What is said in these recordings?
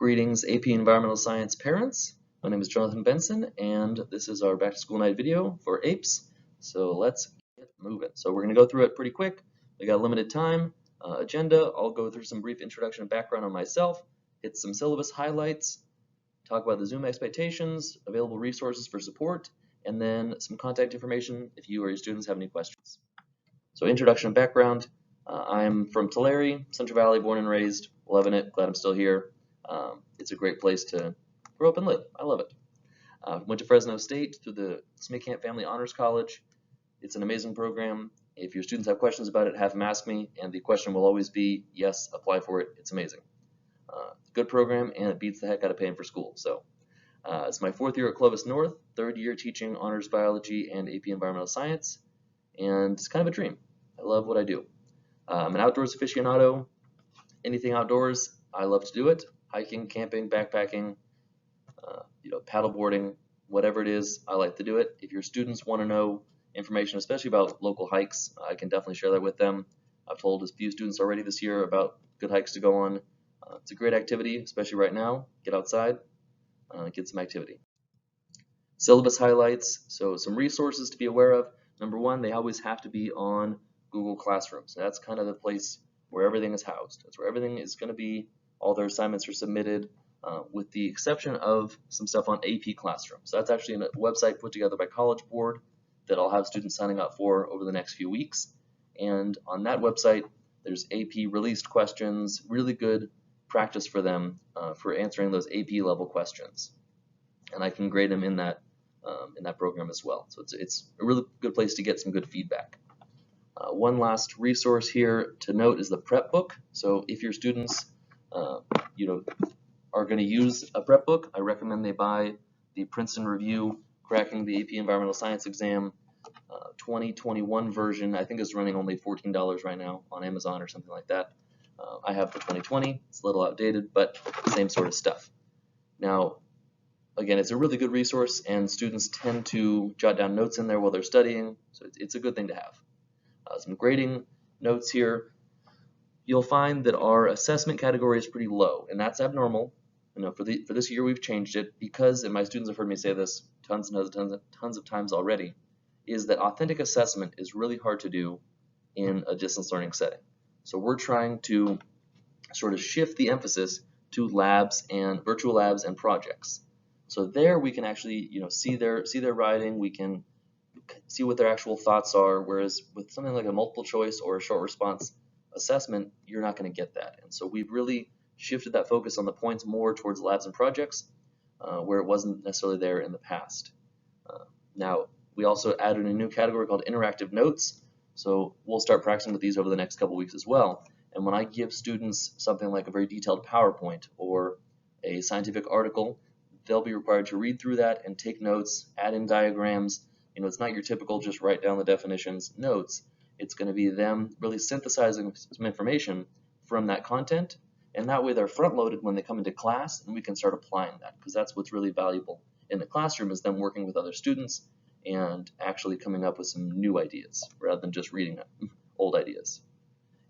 Greetings, AP Environmental Science parents. My name is Jonathan Benson, and this is our back to school night video for Apes. So let's get moving. So we're going to go through it pretty quick. We got limited time, agenda. I'll go through some brief introduction and background on myself, hit some syllabus highlights, talk about the Zoom expectations, available resources for support, and then some contact information if you or your students have any questions. So introduction and background. I'm from Tulare, Central Valley, born and raised, loving it, glad I'm still here. It's a great place to grow up and live. I love it. Went to Fresno State through the Smith Family Honors College. It's an amazing program. If your students have questions about it, have them ask me, and the question will always be, yes, apply for it. It's amazing. Good program, and it beats the heck out of paying for school. So it's my 4th year at Clovis North, 3rd year teaching honors biology and AP environmental science, and it's kind of a dream. I love what I do. I'm an outdoors aficionado. Anything outdoors, I love to do it. Hiking, camping, backpacking, paddleboarding, whatever it is, I like to do it. If your students want to know information, especially about local hikes, I can definitely share that with them. I've told a few students already this year about good hikes to go on. It's a great activity, especially right now. Get outside, get some activity. Syllabus highlights, so some resources to be aware of. Number one, they always have to be on Google Classroom. So that's kind of the place where everything is housed. That's where everything is going to be. All their assignments are submitted, with the exception of some stuff on AP Classroom. So that's actually a website put together by College Board that I'll have students signing up for over the next few weeks. And on that website, there's AP released questions, really good practice for them for answering those AP level questions. And I can grade them in that program as well. So it's a really good place to get some good feedback. One last resource here to note is the prep book. So if your students are going to use a prep book, I recommend they buy the Princeton Review Cracking the AP Environmental Science Exam 2021 version. I think it's running only $14 right now on Amazon or something like that. I have the 2020. It's a little outdated, but same sort of stuff. Now, again, it's a really good resource, and students tend to jot down notes in there while they're studying, so it's a good thing to have. Some grading notes here. You'll find that our assessment category is pretty low, and that's abnormal. For this year we've changed it because, and my students have heard me say this tons of times already, is that authentic assessment is really hard to do in a distance learning setting. So we're trying to sort of shift the emphasis to labs and virtual labs and projects. So there we can actually see their writing, we can see what their actual thoughts are, whereas with something like a multiple choice or a short response assessment, you're not going to get that. And so we've really shifted that focus on the points more towards labs and projects, where it wasn't necessarily there in the past. Now, we also added a new category called interactive notes, so we'll start practicing with these over the next couple weeks as well. And when I give students something like a very detailed PowerPoint or a scientific article, they'll be required to read through that and take notes, add in diagrams. It's not your typical just write down the definitions notes. It's going to be them really synthesizing some information from that content, and that way they're front-loaded when they come into class, and we can start applying that, because that's what's really valuable in the classroom, is them working with other students and actually coming up with some new ideas rather than just reading old ideas.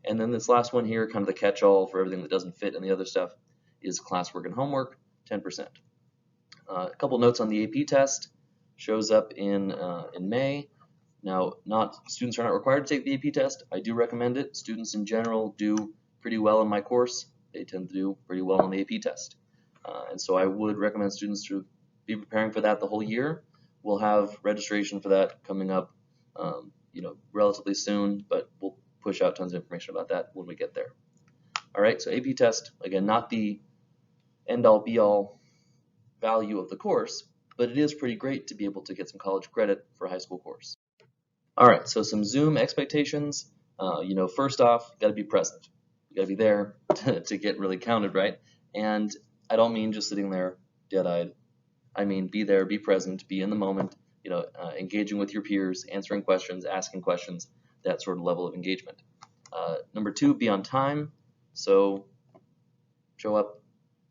And then this last one here, kind of the catch-all for everything that doesn't fit in the other stuff, is classwork and homework, 10%. A couple notes on the AP test. Shows up in May. Now, students are not required to take the AP test. I do recommend it. Students in general do pretty well in my course. They tend to do pretty well on the AP test. And so I would recommend students to be preparing for that the whole year. We'll have registration for that coming up relatively soon, but we'll push out tons of information about that when we get there. All right, so AP test, again, not the end-all be-all value of the course, but it is pretty great to be able to get some college credit for a high school course. All right, so some Zoom expectations. First off, you got to be present. You got to be there to get really counted, right? And I don't mean just sitting there dead-eyed. I mean be there, be present, be in the moment. Engaging with your peers, answering questions, asking questions, that sort of level of engagement. Number 2, be on time. So show up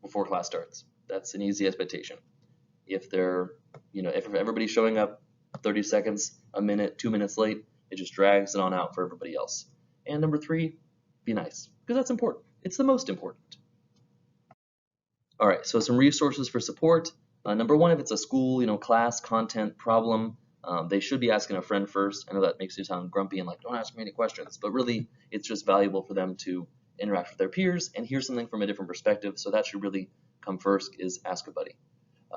before class starts. That's an easy expectation. If if everybody's showing up 30 seconds, a minute, 2 minutes late, it just drags it on out for everybody else. And number 3, be nice, because that's important. It's the most important. All right, so some resources for support. Number one, if it's a school, class, content, problem, they should be asking a friend first. I know that makes you sound grumpy and like, don't ask me any questions, but really it's just valuable for them to interact with their peers and hear something from a different perspective. So that should really come first, is ask a buddy.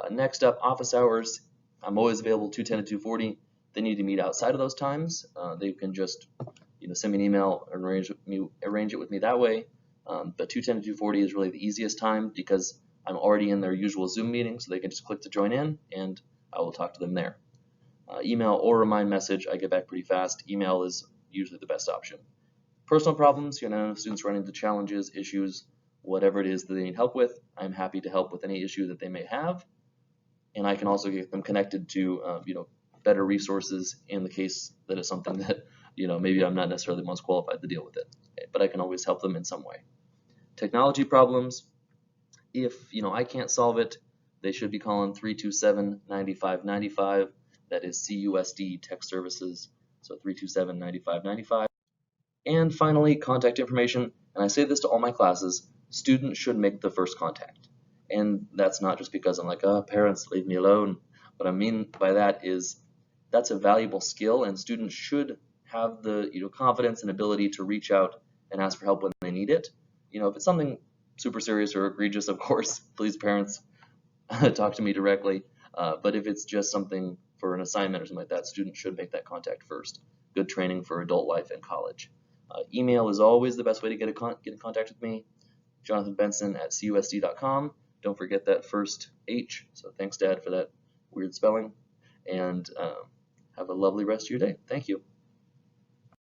Next up, office hours. I'm always available 210 to 2:40. They need to meet outside of those times. They can just send me an email and arrange it with me that way. But 210 to 2:40 is really the easiest time because I'm already in their usual Zoom meeting, so they can just click to join in, and I will talk to them there. Email or remind message, I get back pretty fast. Email is usually the best option. Personal problems, students run into challenges, issues, whatever it is that they need help with, I'm happy to help with any issue that they may have. And I can also get them connected to, better resources in the case that it's something that, maybe I'm not necessarily most qualified to deal with it, okay? But I can always help them in some way. Technology problems, if, I can't solve it, they should be calling 327-9595. That is CUSD Tech Services, so 327-9595. And finally, contact information, and I say this to all my classes, students should make the first contact. And that's not just because I'm like, oh, parents, leave me alone. What I mean by that is that's a valuable skill, and students should have the confidence and ability to reach out and ask for help when they need it. If it's something super serious or egregious, of course, please parents talk to me directly. But if it's just something for an assignment or something like that, students should make that contact first. Good training for adult life and college. Email is always the best way to get in contact with me. Jonathan Btsn at CUSD.com. Don't forget that first H. So thanks, Dad, for that weird spelling. And have a lovely rest of your day. Thank you.